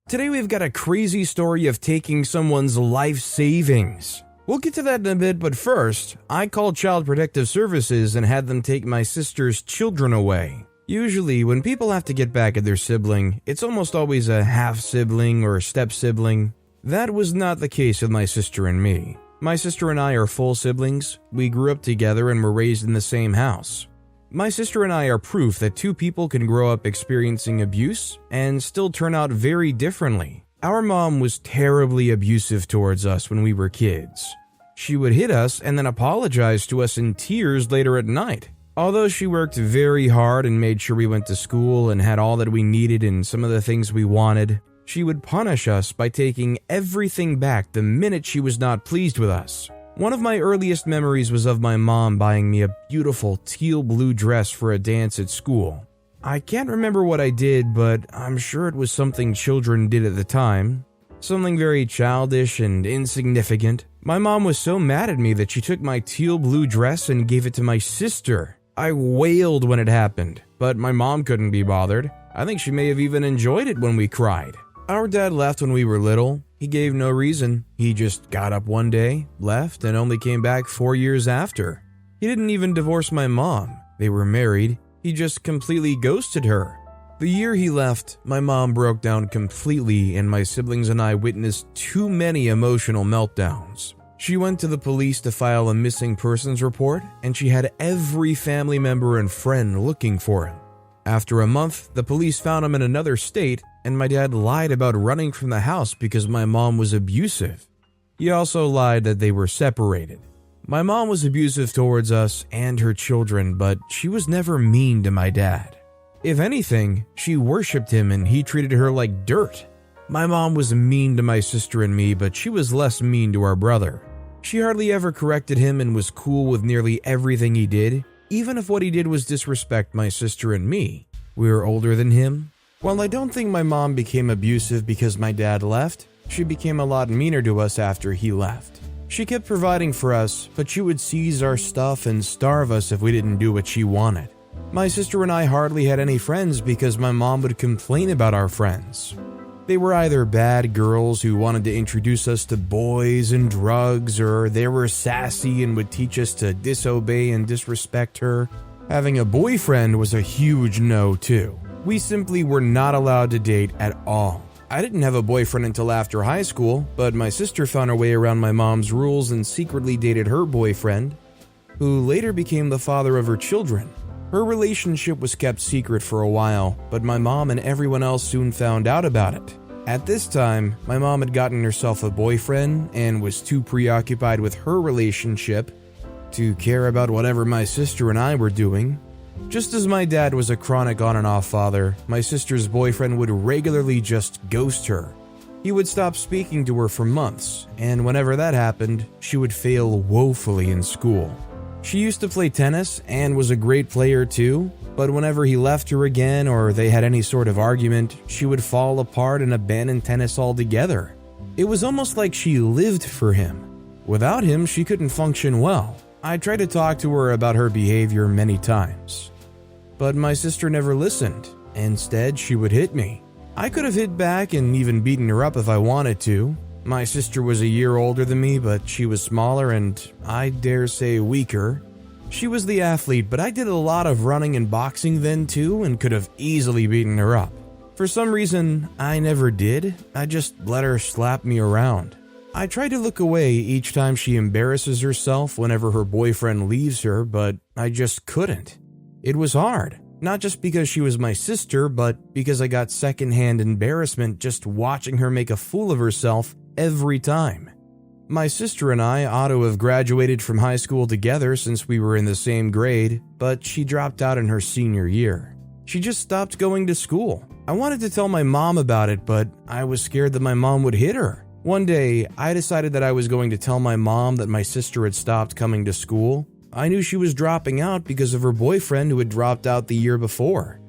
Today we've got a crazy story of taking someone's life savings. We'll get to that in a bit, but first, I called Child Protective Services and had them take my sister's children away. Usually, when people have to get back at their sibling, it's almost always a half-sibling or step-sibling. That was not the case with my sister and me. My sister and I are full siblings. We grew up together and were raised in the same house. My sister and I are proof that two people can grow up experiencing abuse and still turn out very differently. Our mom was terribly abusive towards us when we were kids. She would hit us and then apologize to us in tears later at night. Although she worked very hard and made sure we went to school and had all that we needed and some of the things we wanted, she would punish us by taking everything back the minute she was not pleased with us. One of my earliest memories was of my mom buying me a beautiful teal blue dress for a dance at school. I can't remember what I did, but I'm sure it was something children did at the time. Something very childish and insignificant. My mom was so mad at me that she took my teal blue dress and gave it to my sister. I wailed when it happened, but my mom couldn't be bothered. I think she may have even enjoyed it when we cried. Our dad left when we were little. He gave no reason. He just got up one day, left, and only came back 4 years after. He didn't even divorce my mom. They were married. He just completely ghosted her. The year he left, my mom broke down completely and my siblings and I witnessed too many emotional meltdowns. She went to the police to file a missing persons report, and she had every family member and friend looking for him. After a month, the police found him in another state, and my dad lied about running from the house because my mom was abusive. He also lied that they were separated. My mom was abusive towards us and her children, but she was never mean to my dad. If anything, she worshipped him and he treated her like dirt. My mom was mean to my sister and me, but she was less mean to our brother. She hardly ever corrected him and was cool with nearly everything he did, even if what he did was disrespect my sister and me. We were older than him. While I don't think my mom became abusive because my dad left, she became a lot meaner to us after he left. She kept providing for us, but she would seize our stuff and starve us if we didn't do what she wanted. My sister and I hardly had any friends because my mom would complain about our friends. They were either bad girls who wanted to introduce us to boys and drugs, or they were sassy and would teach us to disobey and disrespect her. Having a boyfriend was a huge no too. We simply were not allowed to date at all. I didn't have a boyfriend until after high school, but my sister found her way around my mom's rules and secretly dated her boyfriend, who later became the father of her children. Her relationship was kept secret for a while, but my mom and everyone else soon found out about it. At this time, my mom had gotten herself a boyfriend and was too preoccupied with her relationship to care about whatever my sister and I were doing. Just as my dad was a chronic on and off father, my sister's boyfriend would regularly just ghost her. He would stop speaking to her for months, and whenever that happened, she would fail woefully in school. She used to play tennis and was a great player too, but whenever he left her again or they had any sort of argument, she would fall apart and abandon tennis altogether. It was almost like she lived for him. Without him, she couldn't function well. I tried to talk to her about her behavior many times, but my sister never listened. Instead, she would hit me. I could have hit back and even beaten her up if I wanted to. My sister was a year older than me, but she was smaller and, I dare say, weaker. She was the athlete, but I did a lot of running and boxing then too and could have easily beaten her up. For some reason, I never did. I just let her slap me around. I try to look away each time she embarrasses herself whenever her boyfriend leaves her, but I just couldn't. It was hard, not just because she was my sister, but because I got secondhand embarrassment just watching her make a fool of herself every time. My sister and I ought to have graduated from high school together since we were in the same grade, but she dropped out in her senior year. She just stopped going to school. I wanted to tell my mom about it, but I was scared that my mom would hit her. One day, I decided that I was going to tell my mom that my sister had stopped coming to school. I knew she was dropping out because of her boyfriend who had dropped out the year before.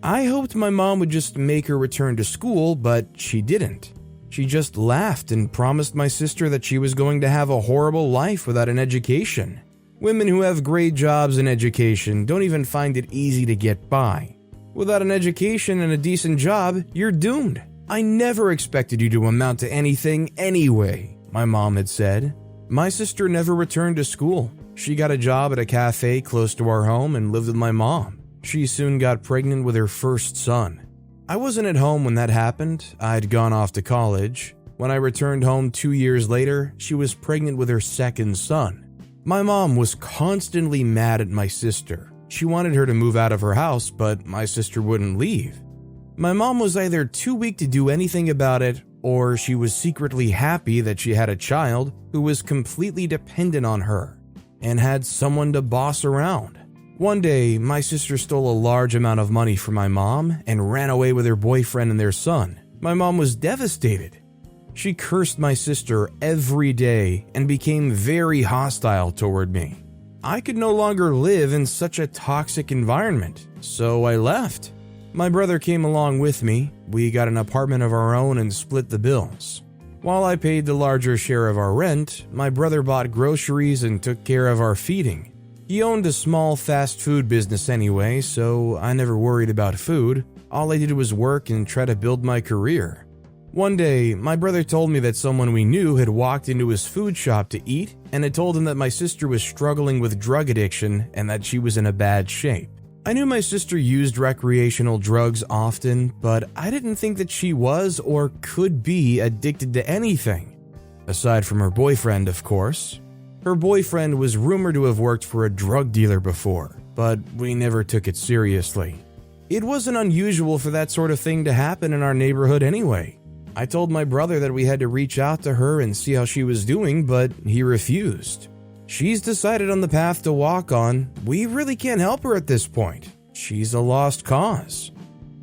I hoped my mom would just make her return to school, but she didn't. She just laughed and promised my sister that she was going to have a horrible life without an education. Women who have great jobs in education don't even find it easy to get by. Without an education and a decent job, you're doomed. "I never expected you to amount to anything anyway," my mom had said. My sister never returned to school. She got a job at a cafe close to our home and lived with my mom. She soon got pregnant with her first son. I wasn't at home when that happened. I'd gone off to college. When I returned home 2 years later, she was pregnant with her second son. My mom was constantly mad at my sister. She wanted her to move out of her house, but my sister wouldn't leave. My mom was either too weak to do anything about it, or she was secretly happy that she had a child who was completely dependent on her and had someone to boss around. One day, my sister stole a large amount of money from my mom and ran away with her boyfriend and their son. My mom was devastated. She cursed my sister every day and became very hostile toward me. I could no longer live in such a toxic environment, so I left. My brother came along with me. We got an apartment of our own and split the bills. While I paid the larger share of our rent, my brother bought groceries and took care of our feeding. He owned a small fast food business anyway, so I never worried about food. All I did was work and try to build my career. One day, my brother told me that someone we knew had walked into his food shop to eat and had told him that my sister was struggling with drug addiction and that she was in a bad shape. I knew my sister used recreational drugs often, but I didn't think that she was or could be addicted to anything. Aside from her boyfriend, of course. Her boyfriend was rumored to have worked for a drug dealer before, but we never took it seriously. It wasn't unusual for that sort of thing to happen in our neighborhood anyway. I told my brother that we had to reach out to her and see how she was doing, but he refused. She's decided on the path to walk on. We really can't help her at this point. She's a lost cause.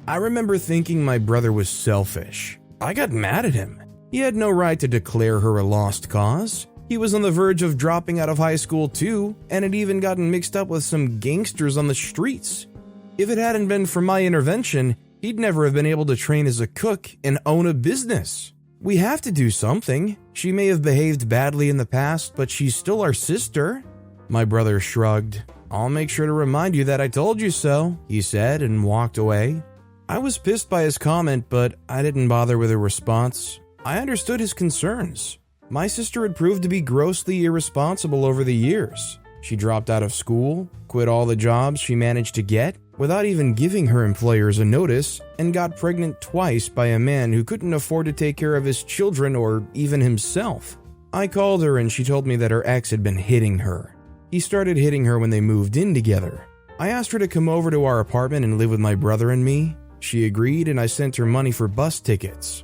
I remember thinking my brother was selfish. I got mad at him. He had no right to declare her a lost cause. He was on the verge of dropping out of high school too, and had even gotten mixed up with some gangsters on the streets. If it hadn't been for my intervention, he'd never have been able to train as a cook and own a business. We have to do something. She may have behaved badly in the past, but she's still our sister. My brother shrugged. "I'll make sure to remind you that I told you so," he said and walked away. I was pissed by his comment, but I didn't bother with a response. I understood his concerns. My sister had proved to be grossly irresponsible over the years. She dropped out of school, quit all the jobs she managed to get without even giving her employers a notice, and got pregnant twice by a man who couldn't afford to take care of his children or even himself. I called her and she told me that her ex had been hitting her. He started hitting her when they moved in together. I asked her to come over to our apartment and live with my brother and me. She agreed, and I sent her money for bus tickets.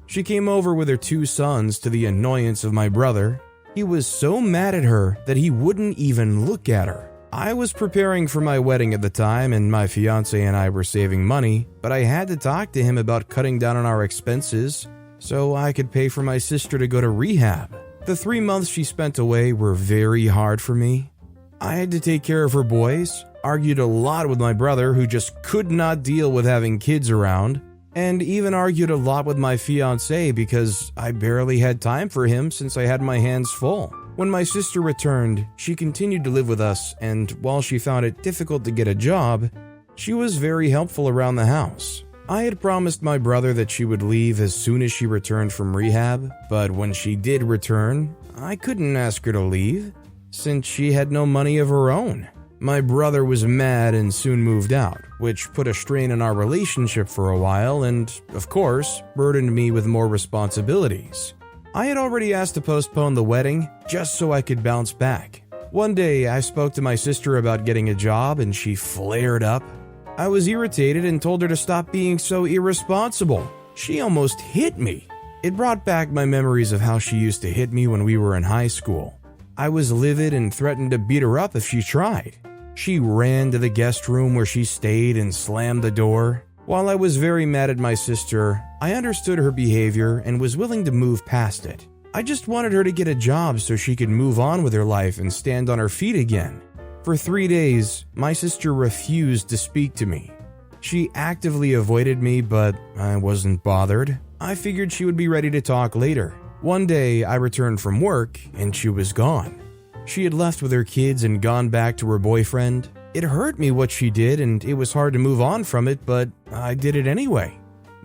She came over with her 2 sons, to the annoyance of my brother. He was so mad at her that he wouldn't even look at her. I was preparing for my wedding at the time, and my fiance and I were saving money, but I had to talk to him about cutting down on our expenses so I could pay for my sister to go to rehab. The 3 months she spent away were very hard for me. I had to take care of her boys, argued a lot with my brother who just could not deal with having kids around, and even argued a lot with my fiancé because I barely had time for him since I had my hands full. When my sister returned, she continued to live with us, and while she found it difficult to get a job, she was very helpful around the house. I had promised my brother that she would leave as soon as she returned from rehab, but when she did return, I couldn't ask her to leave, since she had no money of her own. My brother was mad and soon moved out, which put a strain on our relationship for a while and, of course, burdened me with more responsibilities. I had already asked to postpone the wedding just so I could bounce back. One day, I spoke to my sister about getting a job and she flared up. I was irritated and told her to stop being so irresponsible. She almost hit me. It brought back my memories of how she used to hit me when we were in high school. I was livid and threatened to beat her up if she tried. She ran to the guest room where she stayed and slammed the door. While I was very mad at my sister, I understood her behavior and was willing to move past it. I just wanted her to get a job so she could move on with her life and stand on her feet again. For 3 days, my sister refused to speak to me. She actively avoided me, but I wasn't bothered. I figured she would be ready to talk later. One day, I returned from work and she was gone. She had left with her kids and gone back to her boyfriend. It hurt me what she did and it was hard to move on from it, but I did it anyway.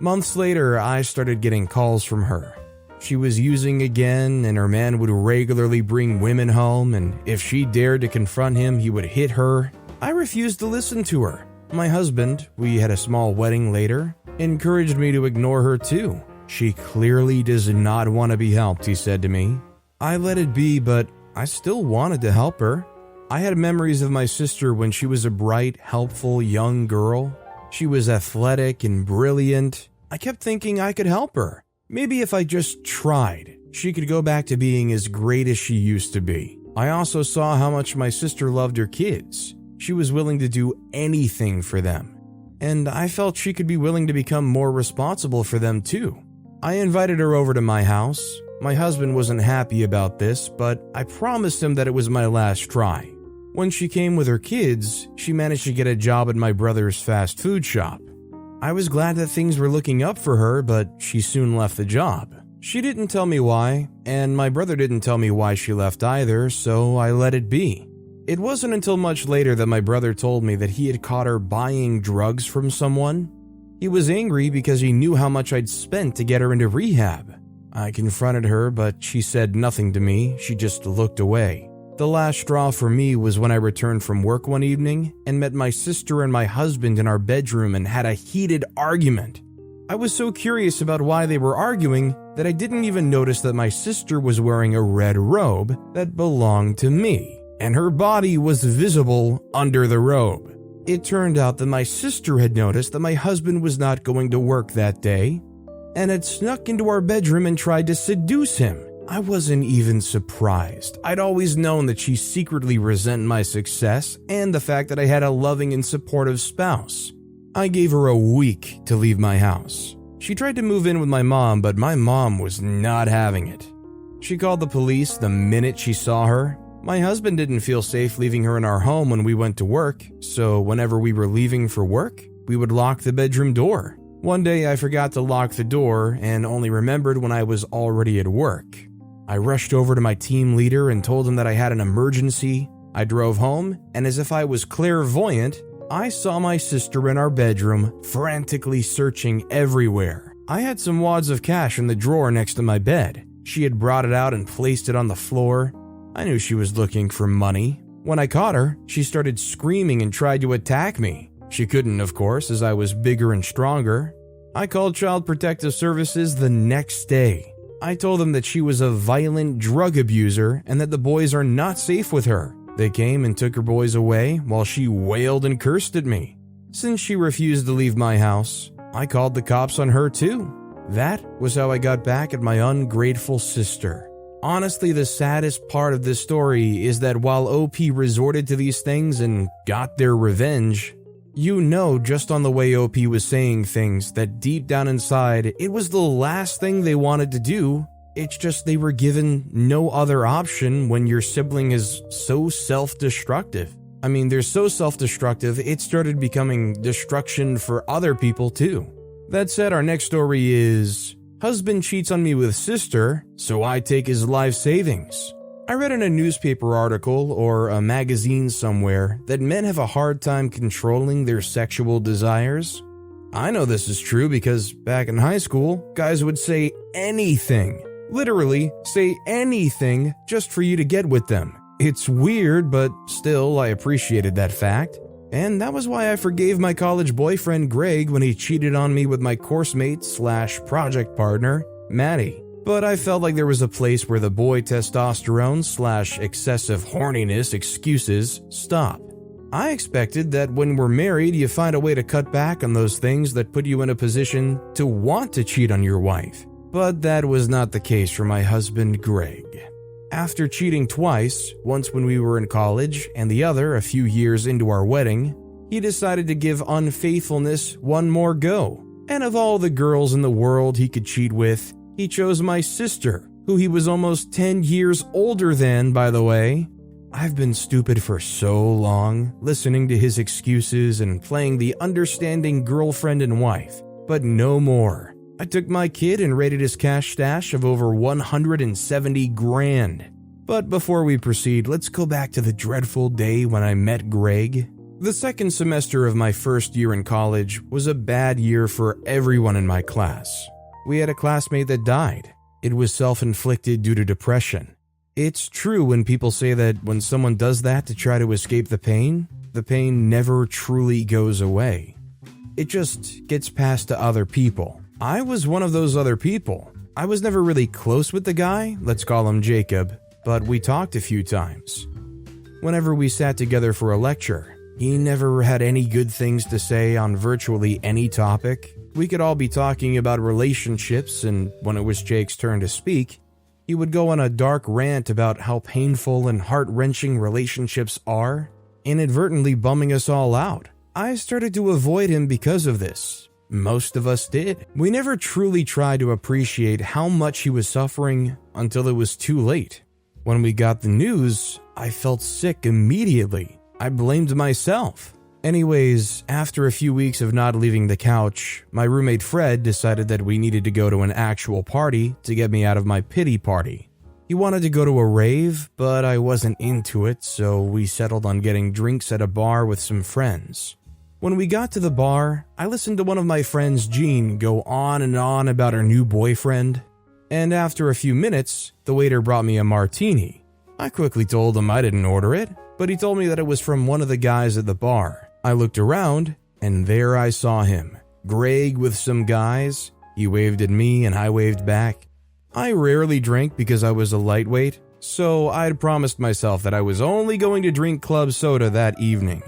Months later, I started getting calls from her. She was using again, and her man would regularly bring women home, and if she dared to confront him, he would hit her. I refused to listen to her. My husband, we had a small wedding later, encouraged me to ignore her too. She clearly does not want to be helped, he said to me. I let it be, but I still wanted to help her. I had memories of my sister when she was a bright, helpful young girl. She was athletic and brilliant. I kept thinking I could help her. Maybe if I just tried, she could go back to being as great as she used to be. I also saw how much my sister loved her kids. She was willing to do anything for them. And I felt she could be willing to become more responsible for them too. I invited her over to my house. My husband wasn't happy about this, but I promised him that it was my last try. When she came with her kids, she managed to get a job at my brother's fast food shop. I was glad that things were looking up for her, but she soon left the job. She didn't tell me why, and my brother didn't tell me why she left either, so I let it be. It wasn't until much later that my brother told me that he had caught her buying drugs from someone. He was angry because he knew how much I'd spent to get her into rehab. I confronted her, but she said nothing to me. She just looked away. The last straw for me was when I returned from work one evening and met my sister and my husband in our bedroom and had a heated argument. I was so curious about why they were arguing that I didn't even notice that my sister was wearing a red robe that belonged to me, and her body was visible under the robe. It turned out that my sister had noticed that my husband was not going to work that day and had snuck into our bedroom and tried to seduce him. I wasn't even surprised. I'd always known that she secretly resented my success and the fact that I had a loving and supportive spouse. I gave her a week to leave my house. She tried to move in with my mom, but my mom was not having it. She called the police the minute she saw her. My husband didn't feel safe leaving her in our home when we went to work, so whenever we were leaving for work, we would lock the bedroom door. One day I forgot to lock the door and only remembered when I was already at work. I rushed over to my team leader and told him that I had an emergency. I drove home, and as if I was clairvoyant, I saw my sister in our bedroom, frantically searching everywhere. I had some wads of cash in the drawer next to my bed. She had brought it out and placed it on the floor. I knew she was looking for money. When I caught her, she started screaming and tried to attack me. She couldn't, of course, as I was bigger and stronger. I called Child Protective Services the next day. I told them that she was a violent drug abuser and that the boys are not safe with her. They came and took her boys away while she wailed and cursed at me. Since she refused to leave my house, I called the cops on her too. That was how I got back at my ungrateful sister. Honestly, the saddest part of this story is that while OP resorted to these things and got their revenge, you know just on the way OP was saying things that deep down inside, it was the last thing they wanted to do. It's just they were given no other option when your sibling is so self-destructive. I mean, they're so self-destructive, it started becoming destruction for other people too. That said, our next story is... Husband cheats on me with sister, so I take his life savings. I read in a newspaper article or a magazine somewhere that men have a hard time controlling their sexual desires. I know this is true because back in high school, guys would say anything, literally say anything just for you to get with them. It's weird, but still I appreciated that fact. And that was why I forgave my college boyfriend Greg when he cheated on me with my course mate / project partner, Maddie. But I felt like there was a place where the boy testosterone / excessive horniness excuses stop. I expected that when we're married, you find a way to cut back on those things that put you in a position to want to cheat on your wife. But that was not the case for my husband Greg. After cheating twice, once when we were in college and the other a few years into our wedding, he decided to give unfaithfulness one more go. And of all the girls in the world he could cheat with, he chose my sister, who he was almost 10 years older than, by the way. I've been stupid for so long, listening to his excuses and playing the understanding girlfriend and wife, but no more. I took my kid and raided his cash stash of over 170 grand. But before we proceed, let's go back to the dreadful day when I met Greg. The second semester of my first year in college was a bad year for everyone in my class. We had a classmate that died. It was self-inflicted due to depression. It's true when people say that when someone does that to try to escape the pain never truly goes away. It just gets passed to other people. I was one of those other people. I was never really close with the guy, let's call him Jacob, but we talked a few times. Whenever we sat together for a lecture, he never had any good things to say on virtually any topic. We could all be talking about relationships, and when it was Jake's turn to speak, he would go on a dark rant about how painful and heart-wrenching relationships are, inadvertently bumming us all out. I started to avoid him because of this. Most of us did. We never truly tried to appreciate how much he was suffering until it was too late. When we got the news, I felt sick immediately. I blamed myself. Anyways, after a few weeks of not leaving the couch, my roommate Fred decided that we needed to go to an actual party to get me out of my pity party. He wanted to go to a rave, but I wasn't into it, so we settled on getting drinks at a bar with some friends. When we got to the bar, I listened to one of my friends, Jean, go on and on about her new boyfriend, and after a few minutes, the waiter brought me a martini. I quickly told him I didn't order it, but he told me that it was from one of the guys at the bar. I looked around, and there I saw him, Greg with some guys. He waved at me and I waved back. I rarely drank because I was a lightweight, so I'd promised myself that I was only going to drink club soda that evening.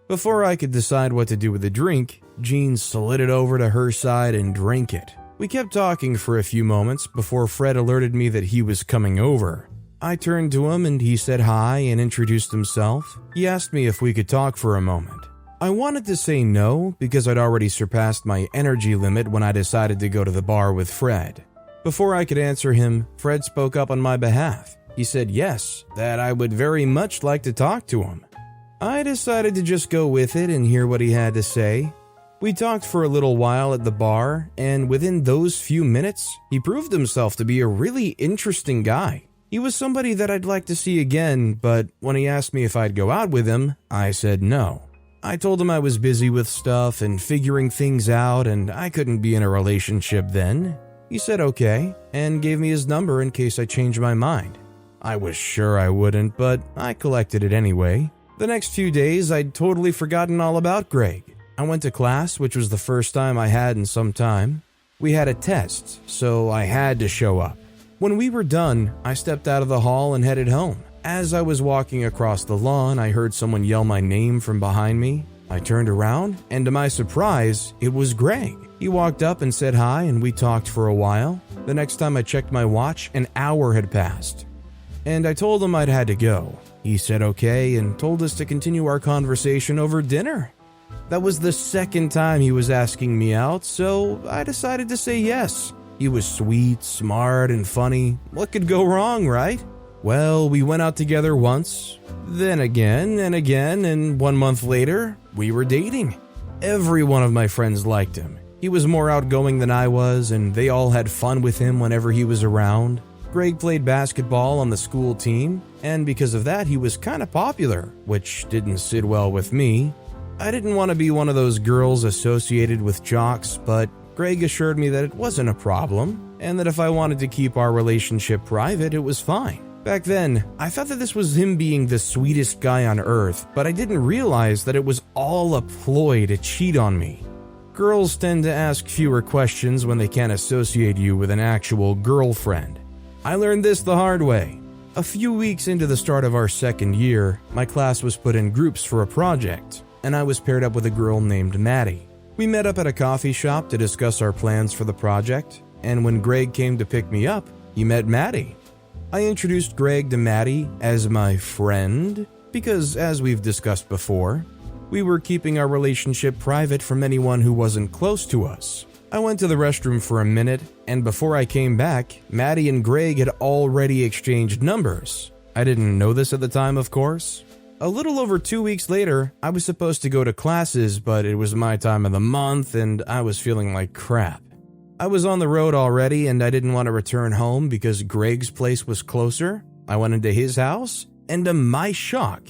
Before I could decide what to do with the drink, Jean slid it over to her side and drank it. We kept talking for a few moments before Fred alerted me that he was coming over. I turned to him and he said hi and introduced himself. He asked me if we could talk for a moment. I wanted to say no because I'd already surpassed my energy limit when I decided to go to the bar with Fred. Before I could answer him, Fred spoke up on my behalf. He said yes, that I would very much like to talk to him. I decided to just go with it and hear what he had to say. We talked for a little while at the bar, and within those few minutes, he proved himself to be a really interesting guy. He was somebody that I'd like to see again, but when he asked me if I'd go out with him, I said no. I told him I was busy with stuff and figuring things out and I couldn't be in a relationship then. He said okay, and gave me his number in case I changed my mind. I was sure I wouldn't, but I collected it anyway. The next few days, I'd totally forgotten all about Greg. I went to class, which was the first time I had in some time. We had a test, so I had to show up. When we were done, I stepped out of the hall and headed home. As I was walking across the lawn, I heard someone yell my name from behind me. I turned around, and to my surprise, it was Greg. He walked up and said hi, and we talked for a while. The next time I checked my watch, an hour had passed. And I told him I'd had to go. He said okay and told us to continue our conversation over dinner. That was the second time he was asking me out, so I decided to say yes. He was sweet, smart, and funny. What could go wrong, right? Well, we went out together once, then again, and 1 month later, we were dating. Every one of my friends liked him. He was more outgoing than I was, and they all had fun with him whenever he was around. Greg played basketball on the school team, and because of that, he was kind of popular, which didn't sit well with me. I didn't want to be one of those girls associated with jocks, but Greg assured me that it wasn't a problem, and that if I wanted to keep our relationship private, it was fine. Back then, I thought that this was him being the sweetest guy on earth, but I didn't realize that it was all a ploy to cheat on me. Girls tend to ask fewer questions when they can't associate you with an actual girlfriend. I learned this the hard way. A few weeks into the start of our second year, my class was put in groups for a project, and I was paired up with a girl named Maddie. We met up at a coffee shop to discuss our plans for the project, and when Greg came to pick me up, he met Maddie. I introduced Greg to Maddie as my friend, because as we've discussed before, we were keeping our relationship private from anyone who wasn't close to us. I went to the restroom for a minute, and before I came back, Maddie and Greg had already exchanged numbers. I didn't know this at the time, of course. A little over 2 weeks later, I was supposed to go to classes, but it was my time of the month, and I was feeling like crap. I was on the road already, and I didn't want to return home because Greg's place was closer. I went into his house, and to my shock,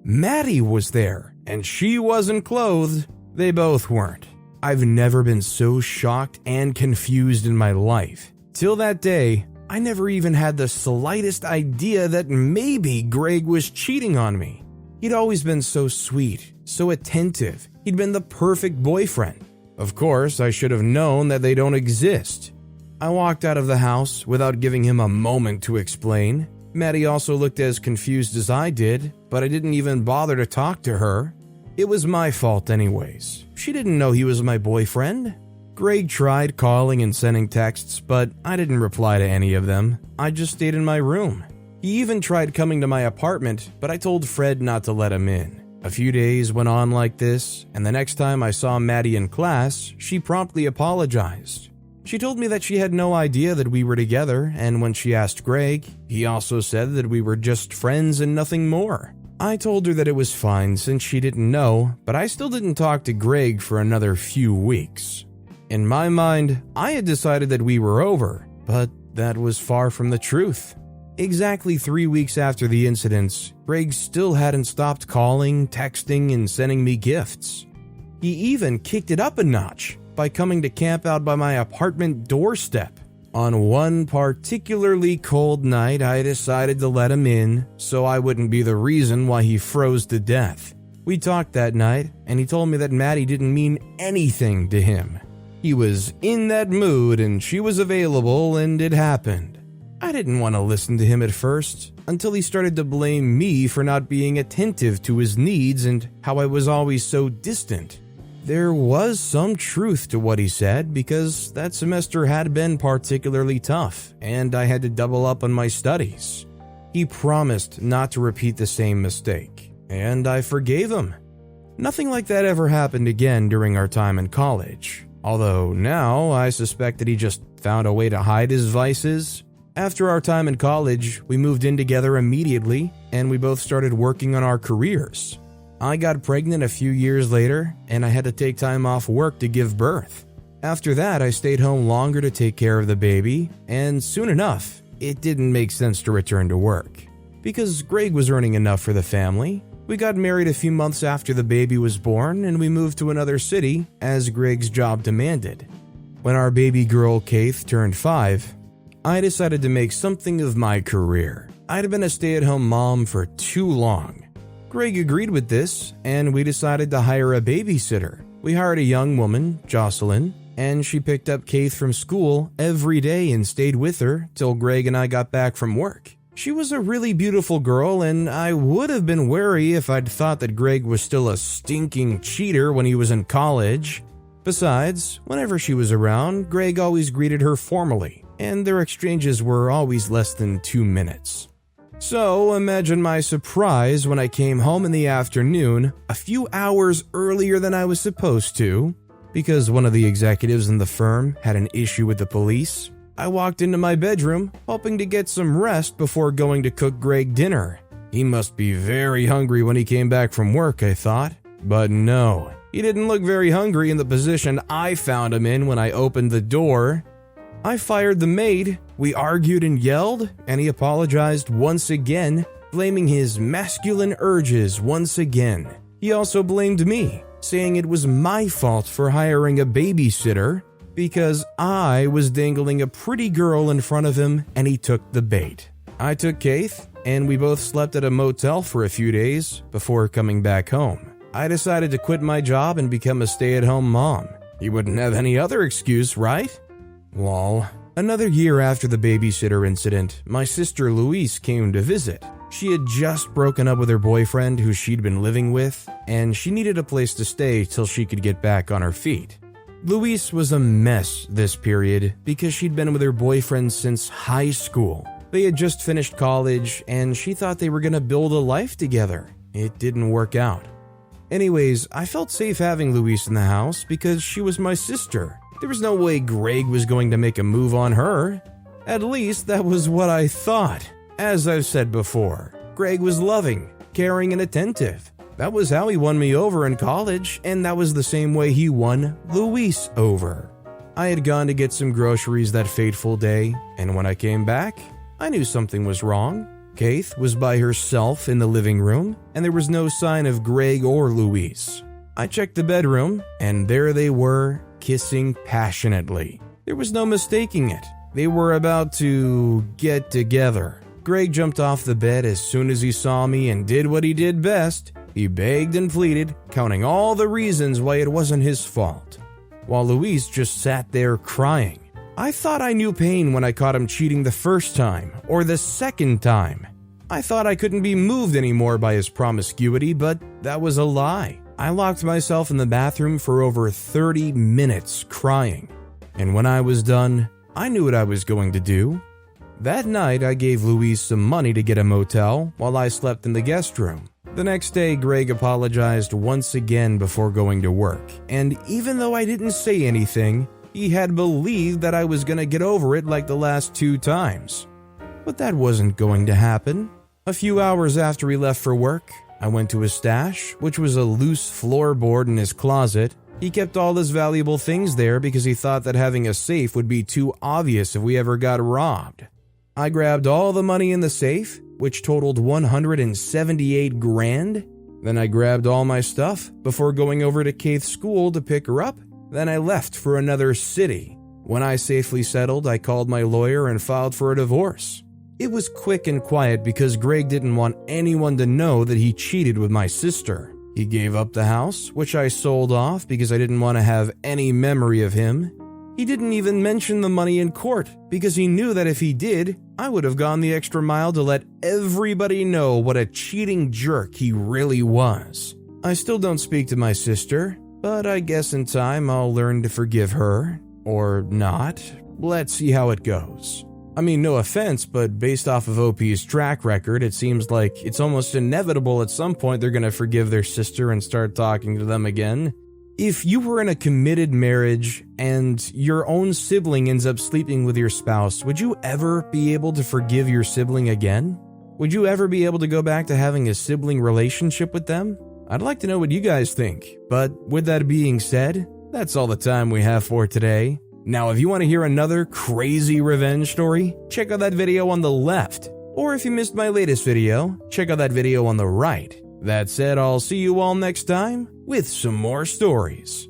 Maddie was there. and she wasn't clothed. They both weren't. I've never been so shocked and confused in my life. Till that day, I never even had the slightest idea that maybe Greg was cheating on me. He'd always been so sweet, so attentive. He'd been the perfect boyfriend. Of course, I should have known that they don't exist. I walked out of the house without giving him a moment to explain. Maddie also looked as confused as I did, but I didn't even bother to talk to her. It was my fault anyways. She didn't know he was my boyfriend. Greg tried calling and sending texts, but I didn't reply to any of them. I just stayed in my room. He even tried coming to my apartment, but I told Fred not to let him in. A few days went on like this, and the next time I saw Maddie in class, she promptly apologized. She told me that she had no idea that we were together, and when she asked Greg, he also said that we were just friends and nothing more. I told her that it was fine since she didn't know, but I still didn't talk to Greg for another few weeks. In my mind, I had decided that we were over, but that was far from the truth. Exactly 3 weeks after the incidents, Greg still hadn't stopped calling, texting, and sending me gifts. He even kicked it up a notch by coming to camp out by my apartment doorstep. On one particularly cold night, I decided to let him in so I wouldn't be the reason why he froze to death. We talked that night, and he told me that Maddie didn't mean anything to him. He was in that mood and she was available, and it happened. I didn't want to listen to him at first, until he started to blame me for not being attentive to his needs and how I was always so distant. There was some truth to what he said because that semester had been particularly tough and I had to double up on my studies. He promised not to repeat the same mistake, and I forgave him. Nothing like that ever happened again during our time in college, although now I suspect that he just found a way to hide his vices. After our time in college, we moved in together immediately and we both started working on our careers. I got pregnant a few years later, and I had to take time off work to give birth. After that, I stayed home longer to take care of the baby, and soon enough, it didn't make sense to return to work. Because Greg was earning enough for the family, we got married a few months after the baby was born, and we moved to another city as Greg's job demanded. When our baby girl, Kaith, turned 5, I decided to make something of my career. I'd been a stay-at-home mom for too long. Greg agreed with this, and we decided to hire a babysitter. We hired a young woman, Jocelyn, and she picked up Kaith from school every day and stayed with her till Greg and I got back from work. She was a really beautiful girl, and I would have been wary if I'd thought that Greg was still a stinking cheater when he was in college. Besides, whenever she was around, Greg always greeted her formally, and their exchanges were always less than 2 minutes. So imagine my surprise when I came home in the afternoon, a few hours earlier than I was supposed to, because one of the executives in the firm had an issue with the police. I walked into my bedroom, hoping to get some rest before going to cook Greg dinner. He must be very hungry when he came back from work, I thought. But no, he didn't look very hungry in the position I found him in when I opened the door. I fired the maid, we argued and yelled, and he apologized once again, blaming his masculine urges once again. He also blamed me, saying it was my fault for hiring a babysitter because I was dangling a pretty girl in front of him and he took the bait. I took Kaith, and we both slept at a motel for a few days before coming back home. I decided to quit my job and become a stay-at-home mom. You wouldn't have any other excuse, right? Lol. Another year after the babysitter incident, my sister Louise came to visit. She had just broken up with her boyfriend who she'd been living with, and she needed a place to stay till she could get back on her feet. Louise was a mess this period because she'd been with her boyfriend since high school. They had just finished college, and she thought they were going to build a life together. It didn't work out. Anyways, I felt safe having Louise in the house because she was my sister. There was no way Greg was going to make a move on her. At least that was what I thought. As I've said before, Greg was loving, caring, and attentive. That was how he won me over in college, and that was the same way he won Louise over. I had gone to get some groceries that fateful day, and when I came back, I knew something was wrong. Kate was by herself in the living room, and there was no sign of Greg or Louise. I checked the bedroom, and there they were, kissing passionately. There was no mistaking it. They were about to get together. Greg jumped off the bed as soon as he saw me and did what he did best. He begged and pleaded, counting all the reasons why it wasn't his fault, while Louise just sat there crying. I thought I knew pain when I caught him cheating the first time, or the second time. I thought I couldn't be moved anymore by his promiscuity, but that was a lie. I locked myself in the bathroom for over 30 minutes crying, and when I was done, I knew what I was going to do. That night, I gave Louise some money to get a motel while I slept in the guest room. The next day, Greg apologized once again before going to work, and even though I didn't say anything, he had believed that I was going to get over it like the last 2 times. But that wasn't going to happen. A few hours after he left for work, I went to his stash, which was a loose floorboard in his closet. He kept all his valuable things there because he thought that having a safe would be too obvious if we ever got robbed. I grabbed all the money in the safe, which totaled $178,000. Then I grabbed all my stuff before going over to Kate's school to pick her up. Then I left for another city. When I safely settled, I called my lawyer and filed for a divorce. It was quick and quiet because Greg didn't want anyone to know that he cheated with my sister. He gave up the house, which I sold off because I didn't want to have any memory of him. He didn't even mention the money in court because he knew that if he did, I would have gone the extra mile to let everybody know what a cheating jerk he really was. I still don't speak to my sister, but I guess in time I'll learn to forgive her. Or not. Let's see how it goes. I mean, no offense, but based off of OP's track record, it seems like it's almost inevitable at some point they're going to forgive their sister and start talking to them again. If you were in a committed marriage and your own sibling ends up sleeping with your spouse, would you ever be able to forgive your sibling again? Would you ever be able to go back to having a sibling relationship with them? I'd like to know what you guys think, but with that being said, that's all the time we have for today. Now, if you want to hear another crazy revenge story, check out that video on the left. Or if you missed my latest video, check out that video on the right. That said, I'll see you all next time with some more stories.